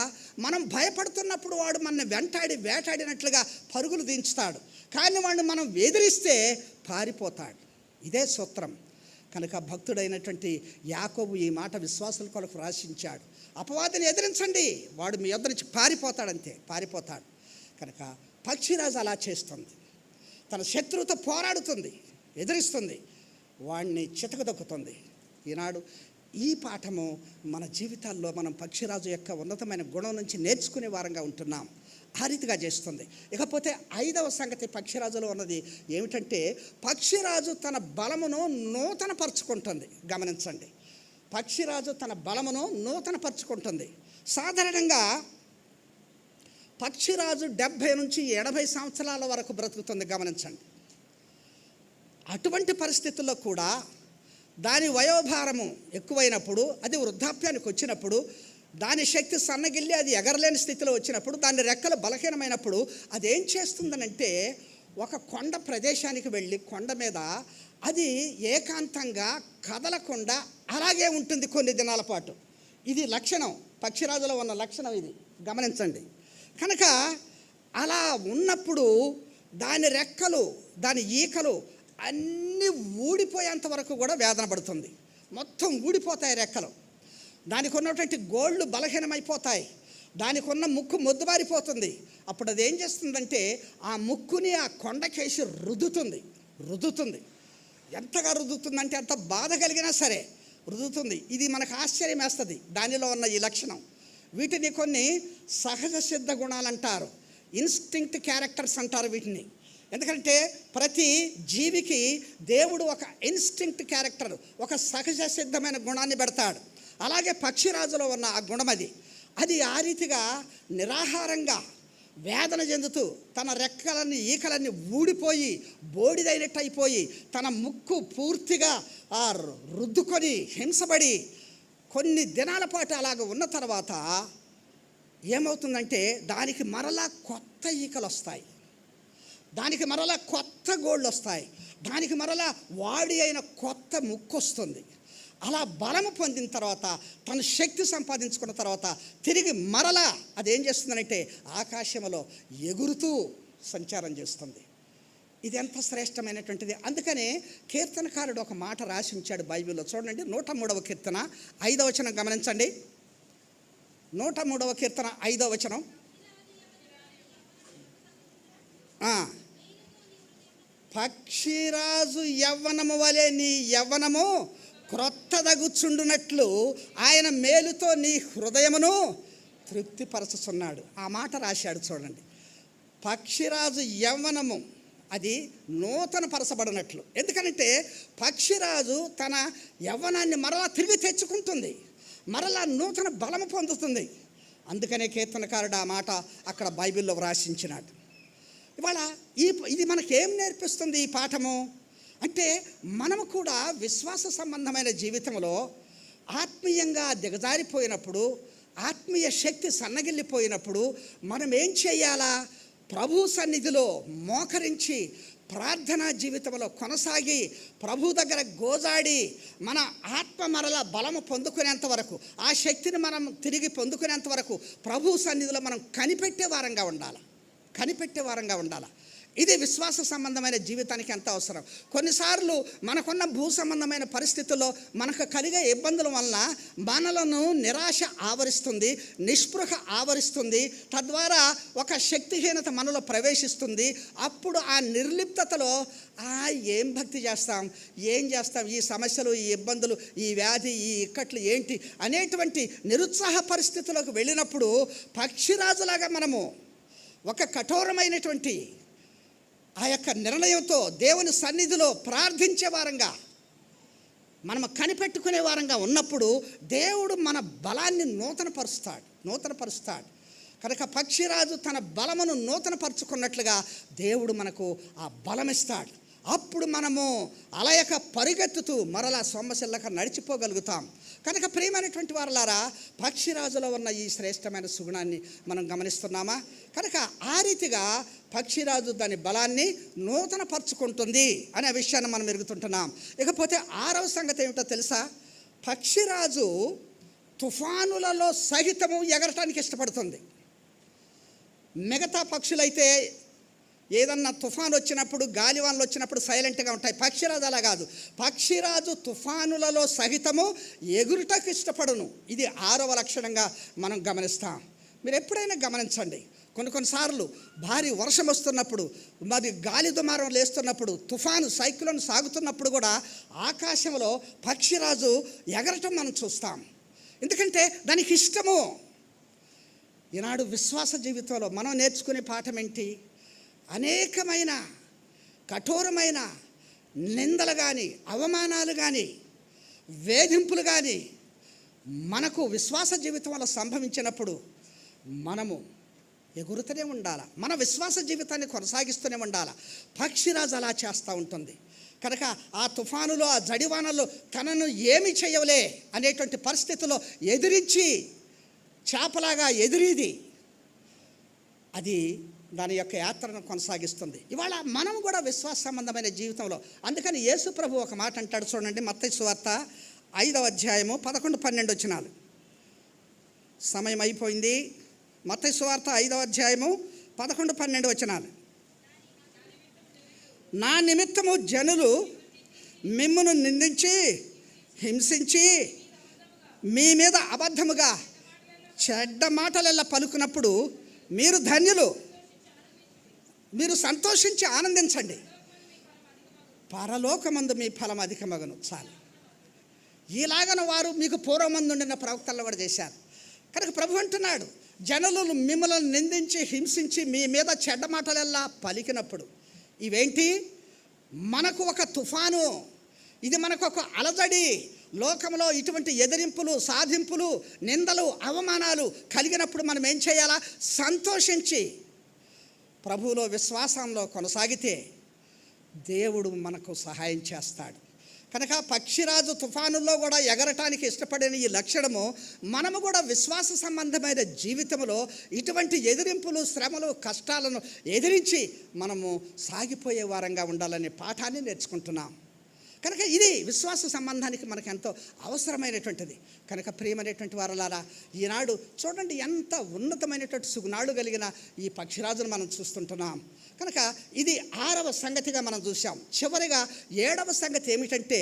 మనం భయపడుతున్నప్పుడు వాడు మనల్ని వేటాడినట్లుగా పరుగులు దించుతాడు, కానీ వాడిని మనం ఎదిరిస్తే పారిపోతాడు. ఇదే సూత్రం. కనుక భక్తుడైనటువంటి యాకోబు ఈ మాట విశ్వాసుల కొరకు రాసించాడు. అపవాదిని ఎదిరించండి, వాడు మీ యొద్ద నుంచి పారిపోతాడంతే, పారిపోతాడు. కనుక పక్షిరాజు అలా చేస్తుంది, తన శత్రువుతో పోరాడుతుంది, ఎదిరిస్తుంది, వాడిని చితకదొక్కుతుంది. ఈనాడు ఈ పాఠము మన జీవితాల్లో మనం పక్షిరాజు యొక్క ఉన్నతమైన గుణం నుంచి నేర్చుకునే వారంగా ఉంటున్నాం. ఆ రీతిగా చేస్తుంది. ఇకపోతే 5వ సంగతి పక్షిరాజులో ఉన్నది ఏమిటంటే, పక్షిరాజు తన బలమును నూతనపరుచుకుంటుంది. గమనించండి, పక్షిరాజు తన బలమును నూతనపరుచుకుంటుంది. సాధారణంగా పక్షిరాజు 70 నుంచి 80 సంవత్సరాల వరకు బ్రతుకుతుంది. గమనించండి, అటువంటి పరిస్థితుల్లో కూడా దాని వయోభారము ఎక్కువైనప్పుడు, అది వృద్ధాప్యానికి వచ్చినప్పుడు, దాని శక్తి సన్నగిల్లి అది ఎగరలేని స్థితిలో వచ్చినప్పుడు, దాని రెక్కలు బలహీనమైనప్పుడు అది ఏం చేస్తుందనంటే, ఒక కొండ ప్రదేశానికి వెళ్ళి కొండ మీద అది ఏకాంతంగా కదలకుండా అలాగే ఉంటుంది కొన్ని దినాల పాటు. ఇది లక్షణం, పక్షిరాజులో ఉన్న లక్షణం ఇది. గమనించండి. కనుక అలా ఉన్నప్పుడు దాని రెక్కలు, దాని ఈకలు అన్నీ ఊడిపోయేంత వరకు కూడా వేదన పడుతుంది. మొత్తం ఊడిపోతాయి రెక్కలు. దానికి ఉన్నటువంటి గోళ్ళు బలహీనమైపోతాయి. దానికి ఉన్న ముక్కు మొద్దుబారిపోతుంది. అప్పుడు అది ఏం చేస్తుందంటే, ఆ ముక్కుని ఆ కొండకేసి రుద్దుతుంది. ఎంతగా రుద్దుతుందంటే, అంత బాధ కలిగినా సరే రుద్దుతుంది. ఇది మనకు ఆశ్చర్యం వేస్తుంది దానిలో ఉన్న ఈ లక్షణం. వీటిని కొన్ని సహజ సిద్ధ గుణాలు అంటారు, ఇన్స్టింక్ట్ క్యారెక్టర్స్ అంటారు వీటిని. ఎందుకంటే ప్రతి జీవికి దేవుడు ఒక ఇన్స్టింక్ట్ క్యారెక్టర్, ఒక సహజ సిద్ధమైన గుణాన్ని పెడతాడు. అలాగే పక్షిరాజులో ఉన్న ఆ గుణం అది ఆ రీతిగా నిరాహారంగా వేదన చెందుతూ తన రెక్కలన్నీ ఈకలన్నీ ఊడిపోయి బోడిదైనట్టు అయిపోయి తన ముక్కు పూర్తిగా రుద్దుకొని హింసపడి కొన్ని దినాల పాటు అలాగ ఉన్న తర్వాత ఏమవుతుందంటే, దానికి మరలా కొత్త ఈకలు వస్తాయి, దానికి మరలా కొత్త గోళ్ళు వస్తాయి, దానికి మరలా వాడి అయిన కొత్త ముక్కు వస్తుంది. అలా బలము పొందిన తర్వాత, తన శక్తి సంపాదించుకున్న తర్వాత తిరిగి మరలా అదేం చేస్తుందంటే ఆకాశంలో ఎగురుతూ సంచారం చేస్తుంది. ఇది ఎంత శ్రేష్టమైనటువంటిది. అందుకనే కీర్తనకారుడు ఒక మాట రాసి ఉంచాడు బైబిల్లో. చూడండి, 103వ కీర్తన 5వ వచనం గమనించండి. 103వ కీర్తన 5వ వచనం. పక్షిరాజు యవ్వనము వలె నీ యవ్వనము క్రొత్తదగుచుండునట్లు ఆయన మేలుతో నీ హృదయమును తృప్తిపరచుచున్నాడు. ఆ మాట రాశాడు చూడండి. పక్షిరాజు యవ్వనము అది నూతన పరచబడినట్లు. ఎందుకంటే పక్షిరాజు తన యవ్వనాన్ని మరలా తిరిగి తెచ్చుకుంటుంది, మరలా నూతన బలము పొందుతుంది. అందుకనే కీర్తనకారుడు ఆ మాట అక్కడ బైబిల్లో వ్రాసించినాడు. ఇవాళ ఇది మనకేం నేర్పిస్తుంది ఈ పాఠము అంటే, మనము కూడా విశ్వాస సంబంధమైన జీవితంలో ఆత్మీయంగా దిగజారిపోయినప్పుడు, ఆత్మీయ శక్తి సన్నగిల్లిపోయినప్పుడు మనం ఏం చేయాలా? ప్రభు సన్నిధిలో మోకరించి ప్రార్థనా జీవితంలో కొనసాగి ప్రభు దగ్గర గోజాడి మన ఆత్మ మరల బలము పొందుకునేంత వరకు, ఆ శక్తిని మనం తిరిగి పొందుకునేంత వరకు ప్రభు సన్నిధిలో మనం కనిపెట్టే వారంగా ఉండాలి. ఇది విశ్వాస సంబంధమైన జీవితానికి ఎంత అవసరం. కొన్నిసార్లు మనకున్న భూ సంబంధమైన పరిస్థితుల్లో మనకు కలిగే ఇబ్బందుల వలన మనలను నిరాశ ఆవరిస్తుంది, నిస్పృహ ఆవరిస్తుంది, తద్వారా ఒక శక్తిహీనత మనలో ప్రవేశిస్తుంది. అప్పుడు ఆ నిర్లిప్తతలో ఏం భక్తి చేస్తాం, ఈ సమస్యలు, ఈ ఇబ్బందులు, ఈ వ్యాధి, ఈ ఇక్కట్లు ఏంటి అనేటువంటి నిరుత్సాహ పరిస్థితులకు వెళ్ళినప్పుడు పక్షిరాజులాగా మనము ఒక కఠోరమైనటువంటి ఆ యొక్క నిర్ణయంతో దేవుని సన్నిధిలో ప్రార్థించే వారంగా, మనం కనిపెట్టుకునే వారంగా ఉన్నప్పుడు దేవుడు మన బలాన్ని నూతనపరుస్తాడు. కనుక పక్షిరాజు తన బలమును నూతనపరుచుకున్నట్లుగా దేవుడు మనకు ఆ బలమిస్తాడు. అప్పుడు మనము అలయక పరిగెత్తుతూ మరలా సొమ్మసిల్లక నడిచిపోగలుగుతాం. కనుక ప్రియమైనటువంటి వారలారా, పక్షిరాజులో ఉన్న ఈ శ్రేష్టమైన సుగుణాన్ని మనం గమనిస్తున్నామా? కనుక ఆ రీతిగా పక్షిరాజు దాని బలాన్ని నూతనపరుచుకుంటుంది అనే విషయాన్ని మనం ఎరుగుతుంటున్నాం. ఇకపోతే 6వ సంగతి ఏమిటో తెలుసా? పక్షిరాజు తుఫానులలో సహితము ఎగరటానికి ఇష్టపడుతుంది. మిగతా పక్షులైతే ఏదన్నా తుఫాను వచ్చినప్పుడు, గాలివానలు వచ్చినప్పుడు సైలెంట్గా ఉంటాయి. పక్షిరాజు అలా కాదు. పక్షిరాజు తుఫానులలో సహితము ఎగురుటకు ఇష్టపడును. ఇది 6వ లక్షణంగా మనం గమనిస్తాం. మీరు ఎప్పుడైనా గమనించండి, కొన్నిసార్లు భారీ వర్షం వస్తున్నప్పుడు, మరి గాలి దుమారం లేస్తున్నప్పుడు, తుఫాను సైక్లోన్ సాగుతున్నప్పుడు కూడా ఆకాశంలో పక్షిరాజు ఎగరటం మనం చూస్తాం. ఎందుకంటే దానికి ఇష్టము. ఈనాడు విశ్వాస జీవితంలో మనం నేర్చుకునే పాఠం ఏంటి? అనేకమైన కఠోరమైన నిందలు కానీ, అవమానాలు కానీ, వేధింపులు కానీ మనకు విశ్వాస జీవితంలో సంభవించినప్పుడు మనము ఎగురుతూనే ఉండాలి. మన విశ్వాస జీవితాన్ని కొనసాగిస్తూనే ఉండాలి. పక్షిరాజు అలా చేస్తూ ఉంటుంది. కనుక ఆ తుఫానులో, ఆ జడివానల్లో తనను ఏమి చేయవలే అనేటువంటి పరిస్థితుల్లో ఎదిరించి చేపలాగా ఎదిరిది అది దాని యొక్క యాత్రను కొనసాగిస్తుంది. ఇవాళ మనం కూడా విశ్వాస సంబంధమైన జీవితంలో, అందుకని యేసు ప్రభు ఒక మాట అంటాడు చూడండి, మత్తయి సువార్త 5వ అధ్యాయము 11-12 వచనాలు. సమయం అయిపోయింది. మత్తయి సువార్త 5వ అధ్యాయము 11-12 వచనాలు. నా నిమిత్తము జనులు మిమ్మును నిందించి, హింసించి, మీ మీద అబద్ధముగా చెడ్డ మాటలెల్లా పలుకున్నప్పుడు మీరు ధన్యులు, మీరు సంతోషించి ఆనందించండి, పరలోకమందు మీ ఫలం అధికమగును. చాలు. ఇలాగన వారు మీకు పూర్వమందు ఉండిన ప్రవక్తల్లో కూడా చేశారు. కనుక ప్రభు అంటున్నాడు, జనులు మిమ్మల్ని నిందించి, హింసించి, మీ మీద చెడ్డ మాటలెల్లా పలికినప్పుడు, ఇవేంటి? మనకు ఒక తుఫాను, ఇది మనకు ఒక అలజడి. లోకంలో ఇటువంటి ఎదిరింపులు, సాధింపులు, నిందలు, అవమానాలు కలిగినప్పుడు మనం ఏం చేయాలా? సంతోషించి ప్రభువులో విశ్వాసంలో కొనసాగితే దేవుడు మనకు సహాయం చేస్తాడు. కనుక పక్షిరాజు తుఫానుల్లో కూడా ఎగరటానికి ఇష్టపడిన ఈ లక్షణము మనము కూడా విశ్వాస సంబంధమైన జీవితంలో ఇటువంటి ఎదిరింపులు, శ్రమలు, కష్టాలను ఎదిరించి మనము సాగిపోయే వారంగా ఉండాలనే పాఠాన్ని నేర్చుకుంటున్నాం. కనుక ఇది విశ్వాస సంబంధానికి మనకు ఎంతో అవసరమైనటువంటిది. కనుక ప్రియమైనటువంటి వారలారా, ఈనాడు చూడండి ఎంత ఉన్నతమైనటువంటి సుగుణాలు కలిగిన ఈ పక్షిరాజును మనం చూస్తుంటున్నాం. కనుక ఇది 6వ సంగతిగా మనం చూసాం. చివరిగా 7వ సంగతి ఏమిటంటే,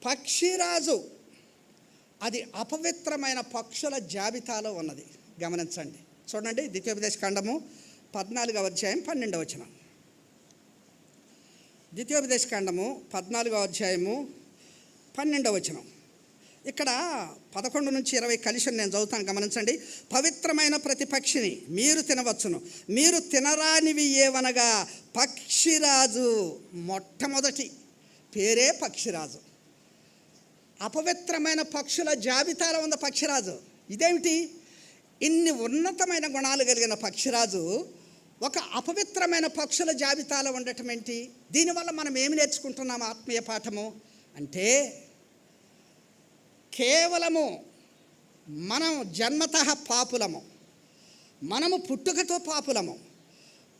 పక్షిరాజు అది అపవిత్రమైన పక్షుల జాబితాలో ఉన్నది. గమనించండి. చూడండి, ద్వితీయోపదేశ కాండము 14వ అధ్యాయం 12వ వచనం. ద్వితీయోపదేశ కాండము 14వ అధ్యాయము 12వ వచనం. ఇక్కడ 11-20 కలిసి నేను చదువుతాను, గమనించండి. పవిత్రమైన ప్రతి పక్షిని మీరు తినవచ్చును, మీరు తినరానివి ఏవనగా పక్షిరాజు మొట్టమొదటి పేరే పక్షిరాజు. అపవిత్రమైన పక్షుల జాబితాలో ఉన్న పక్షిరాజు. ఇదేమిటి? ఇన్ని ఉన్నతమైన గుణాలు కలిగిన పక్షిరాజు ఒక అపవిత్రమైన పక్షుల జాబితాలో ఉండటం ఏంటి? దీనివల్ల మనం ఏమి నేర్చుకుంటున్నాం ఆత్మీయ పాఠము అంటే, కేవలము మనం జన్మతః పాపులము, మనము పుట్టుకతో పాపులము,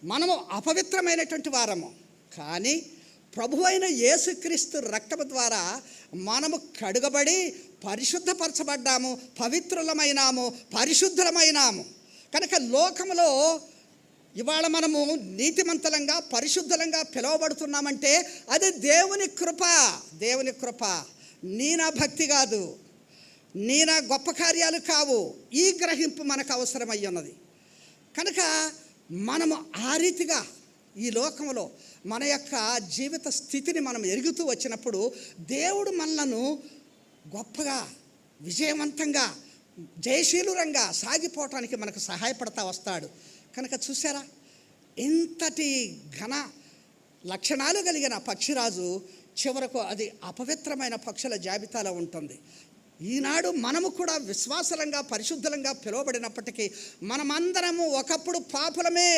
మనము అపవిత్రమైనటువంటి వారము. కానీ ప్రభు అయిన యేసుక్రీస్తు రక్తము ద్వారా మనము కడుగబడి పరిశుద్ధపరచబడ్డాము, పవిత్రులమైనాము, పరిశుద్ధులమైనాము. కనుక లోకములో ఇవాళ మనము నీతిమంతులంగా పరిశుద్ధులంగా పిలువబడుతున్నామంటే అది దేవుని కృప. దేవుని కృప. నీ నా భక్తి కాదు, నీ నా గొప్ప కార్యాలు కావు. ఈ గ్రహింపు మనకు అవసరమై ఉన్నది. కనుక మనము ఆ రీతిగా ఈ లోకంలో మన యొక్క జీవిత స్థితిని మనం ఎరుగుతూ వచ్చినప్పుడు దేవుడు మనలను గొప్పగా, విజయవంతంగా, జయశీలురంగా సాగిపోవటానికి మనకు సహాయపడతా వస్తాడు. కనుక చూసారా, ఇంతటి ఘన లక్షణాలు కలిగిన పక్షిరాజు చివరకు అది అపవిత్రమైన పక్షుల జాబితాలో ఉంటుంది. ఈనాడు మనము కూడా విశ్వాసలంగా పరిశుద్ధులంగా పిలువబడినప్పటికీ మనమందరము ఒకప్పుడు పాపులమే.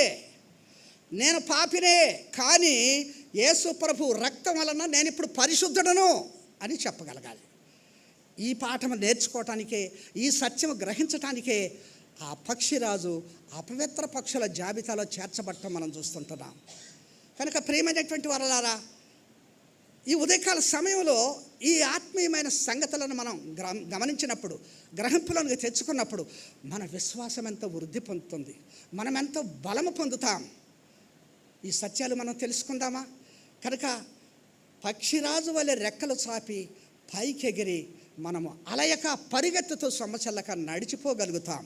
నేను పాపినే, కానీ యేసు ప్రభు రక్తం వలన నేను ఇప్పుడు పరిశుద్ధుడను అని చెప్పగలగాలి. ఈ పాఠము నేర్చుకోవటానికే, ఈ సత్యము గ్రహించటానికే ఆ పక్షిరాజు అపవిత్ర పక్షుల జాబితాలో చేర్చబడటం మనం చూస్తుంటున్నాం. కనుక ప్రియమైనటువంటి వారలారా, ఈ ఉదయకాల సమయంలో ఈ ఆత్మీయమైన సంగతులను మనం గమనించినప్పుడు, గ్రహింపులను తెచ్చుకున్నప్పుడు మన విశ్వాసం ఎంతో వృద్ధి పొందుతుంది, మనం ఎంతో బలము పొందుతాం. ఈ సత్యాలు మనం తెలుసుకుందామా? కనుక పక్షిరాజు వలె రెక్కలు చాపి పైకెగిరి మనము అలయక పరిగెత్తుతూ సొమ్మచల్లక నడిచిపోగలుగుతాం.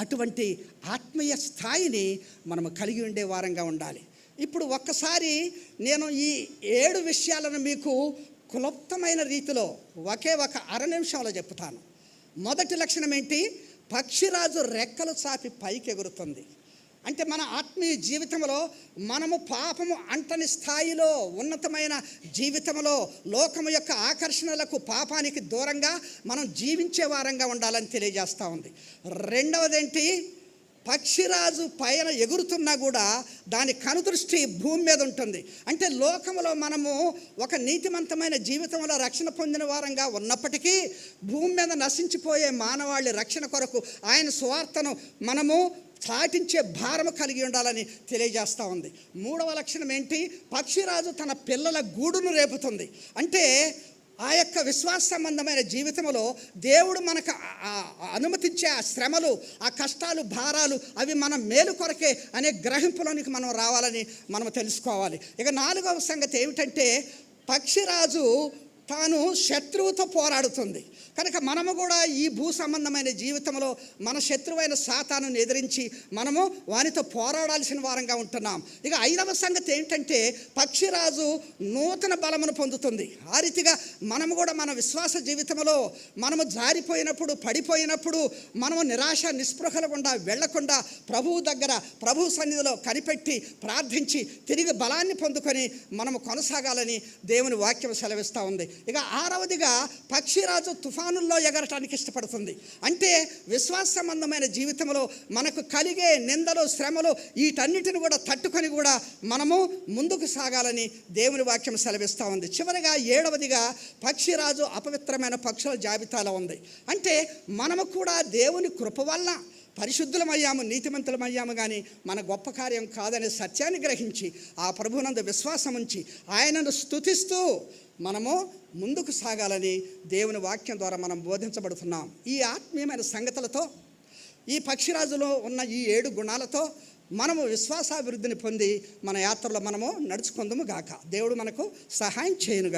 అటువంటి ఆత్మీయ స్థాయిని మనము కలిగి ఉండే వారంగా ఉండాలి. ఇప్పుడు ఒక్కసారి నేను ఈ 7 విషయాలను మీకు క్లుప్తమైన రీతిలో ఒకే ఒక అర నిమిషంలో చెప్తాను. మొదటి లక్షణం ఏంటి? పక్షిరాజు రెక్కలు చాపి పైకి ఎగురుతుంది. అంటే మన ఆత్మీయ జీవితంలో మనము పాపము అంటని స్థాయిలో, ఉన్నతమైన జీవితంలో లోకము యొక్క ఆకర్షణలకు, పాపానికి దూరంగా మనం జీవించే వారంగా ఉండాలని తెలియజేస్తూ ఉంది. రెండవదేంటి? పక్షిరాజు పైన ఎగురుతున్నా కూడా దాని కనుదృష్టి భూమి మీద ఉంటుంది. అంటే లోకంలో మనము ఒక నీతిమంతమైన జీవితంలో రక్షణ పొందిన వారంగా ఉన్నప్పటికీ భూమి మీద నశించిపోయే మానవాళి రక్షణ కొరకు ఆయన సువార్తను మనము చాటించే భారము కలిగి ఉండాలని తెలియజేస్తూ ఉంది. మూడవ లక్షణం ఏంటి? పక్షిరాజు తన పిల్లల గూడును రేపుతుంది. అంటే ఆ యొక్క విశ్వాస సంబంధమైన జీవితంలో దేవుడు మనకు అనుమతించే ఆ శ్రమలు, ఆ కష్టాలు, భారాలు అవి మన మేలు కొరకే అనే గ్రహింపులోనికి మనం రావాలని మనం తెలుసుకోవాలి. ఇక 4వ సంగతి ఏమిటంటే, పక్షిరాజు తాను శత్రువుతో పోరాడుతుంది. కనుక మనము కూడా ఈ భూ సంబంధమైన జీవితంలో మన శత్రువైన సాతాను ఎదిరించి మనము వానితో పోరాడాల్సిన వారంగా ఉంటున్నాం. ఇక 5వ సంగతి ఏంటంటే, పక్షిరాజు నూతన బలమును పొందుతుంది. ఆ రీతిగా మనము కూడా మన విశ్వాస జీవితంలో మనము జారిపోయినప్పుడు, పడిపోయినప్పుడు మనము నిరాశ నిస్పృహల గుండా వెళ్లకుండా ప్రభువు దగ్గర, ప్రభు సన్నిధిలో కనిపెట్టి ప్రార్థించి తిరిగి బలాన్ని పొందుకొని మనము కొనసాగాలని దేవుని వాక్యం సెలవిస్తూ ఉంది. ఇక 6వదిగా పక్షిరాజు తుఫానుల్లో ఎగరటానికి ఇష్టపడుతుంది. అంటే విశ్వాస సంబంధమైన జీవితంలో మనకు కలిగే నిందలు, శ్రమలు వీటన్నిటిని కూడా తట్టుకొని కూడా మనము ముందుకు సాగాలని దేవుని వాక్యం సెలవిస్తూ ఉంది. చివరిగా 7వదిగా పక్షిరాజు అపవిత్రమైన పక్షుల జాబితాలో ఉంది. అంటే మనము కూడా దేవుని కృప వల్ల పరిశుద్ధులమయ్యాము, నీతిమంతులమయ్యాము, కానీ మన గొప్ప కార్యం కాదనే సత్యాన్ని గ్రహించి ఆ ప్రభువునందు విశ్వాసం ఉంచి ఆయనను స్తుతిస్తూ మనము ముందుకు సాగాలని దేవుని వాక్యం ద్వారా మనం బోధించబడుతున్నాం. ఈ ఆత్మీయమైన సంగతులతో, ఈ పక్షిరాజులో ఉన్న ఈ 7 గుణాలతో మనము విశ్వాసాభివృద్ధిని పొంది మన యాత్రలో మనము నడుచుకుందాము గాక. దేవుడు మనకు సహాయం చేయనుగాక.